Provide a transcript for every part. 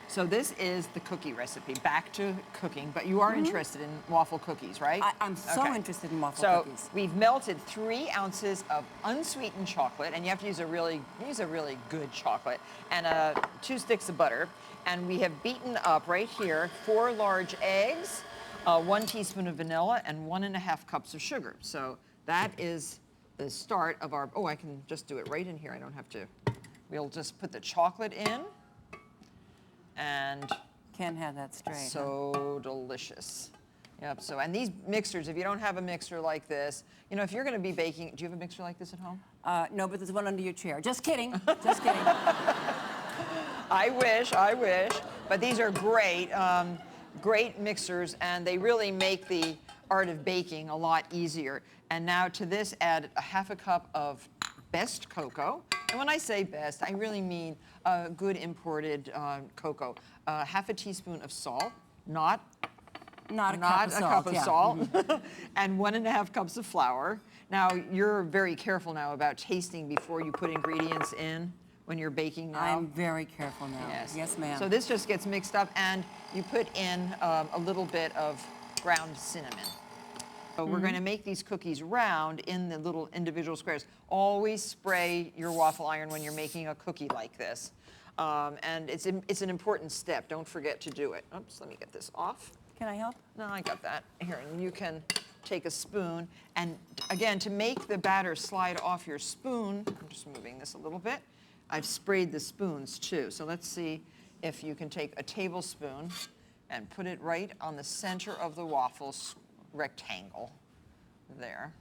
So this is the cookie recipe, back to cooking, but you are interested in waffle cookies, right? I'm so interested in waffle cookies. So we've melted 3 ounces of unsweetened chocolate, and you have to use a really good chocolate, and 2 sticks of butter. And we have beaten up right here 4 large eggs, 1 teaspoon of vanilla, and 1.5 cups of sugar. So that is the start of our, oh, I can just do it right in here. I don't have to. We'll just put the chocolate in. And can't have that straight. So delicious. Yep. So, and these mixers, if you don't have a mixer like this, you know, if you're going to be baking, do you have a mixer like this at home? No, but there's one under your chair. Just kidding. Just kidding. I wish. But these are great, great mixers, and they really make the art of baking a lot easier. And now to this, add 1/2 cup of best cocoa. And when I say best, I really mean good imported cocoa. 1/2 teaspoon of salt, not a cup of salt, and 1.5 cups of flour. Now, you're very careful now about tasting before you put ingredients in when you're baking now. I'm very careful now. Yes, ma'am. So this just gets mixed up, and you put in a little bit of ground cinnamon. So we're going to make these cookies round in the little individual squares. Always spray your waffle iron when you're making a cookie like this. And it's an important step. Don't forget to do it. Oops, let me get this off. Can I help? No, I got that. Here, and you can take a spoon. And again, to make the batter slide off your spoon, I'm just moving this a little bit. I've sprayed the spoons too. So let's see if you can take a tablespoon and put it right on the center of the waffle rectangle there.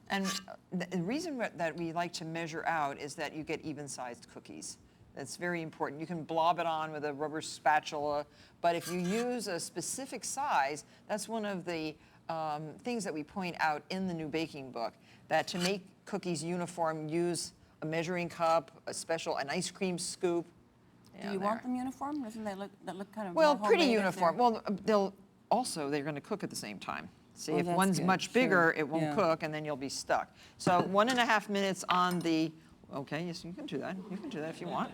And the reason that we like to measure out is that you get even-sized cookies. That's very important. You can blob it on with a rubber spatula, but if you use a specific size, that's one of the things that we point out in the new baking book, that to make cookies uniform, use a measuring cup, an ice cream scoop. Do you want them uniform? Doesn't that look kind of well, pretty uniform. Well, they're going to cook at the same time. See, if one's much bigger, it won't cook, and then you'll be stuck. So 1.5 minutes on the, okay, yes, you can do that. You can do that if you want.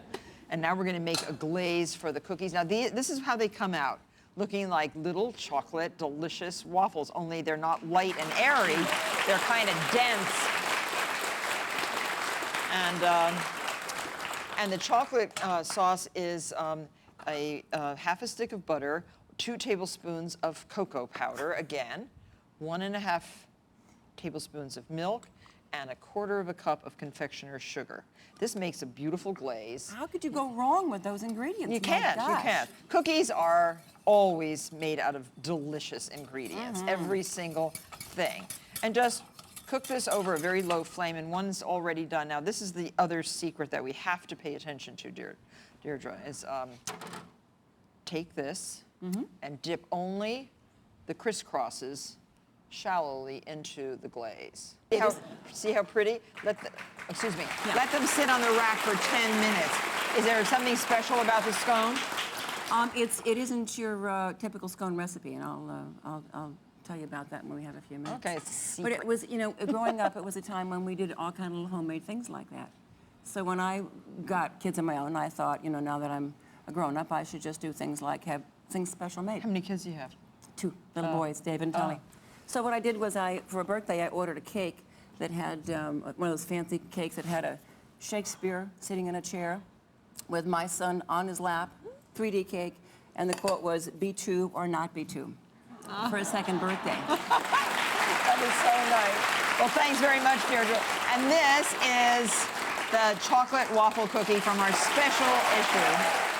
And now we're going to make a glaze for the cookies. Now, this is how they come out, looking like little chocolate, delicious waffles, only they're not light and airy. They're kind of dense. And the chocolate sauce is a 1/2 stick of butter, 2 tablespoons of cocoa powder, again, 1.5 tablespoons of milk, and 1/4 cup of confectioner's sugar. This makes a beautiful glaze. How could you go wrong with those ingredients? You can't. Cookies are always made out of delicious ingredients, every single thing. And just cook this over a very low flame, and one's already done. Now, this is the other secret that we have to pay attention to, Deirdre, is take this and dip only the crisscrosses shallowly into the glaze. See how pretty? Let them sit on the rack for 10 minutes. Is there something special about the scone? It isn't your typical scone recipe, and I'll tell you about that when we have a few minutes. Okay, it's a secret. But it was, growing up, it was a time when we did all kind of homemade things like that. So when I got kids of my own, I thought, now that I'm a grown-up, I should just do things like have things special made. How many kids do you have? 2 little boys, Dave and Tony. So what I did was for a birthday, I ordered a cake that had one of those fancy cakes that had a Shakespeare sitting in a chair with my son on his lap, 3D cake, and the quote was, "Be 2 or not be 2." For his 2nd birthday. That is so nice. Well, thanks very much, Deirdre. And this is the chocolate waffle cookie from our special issue.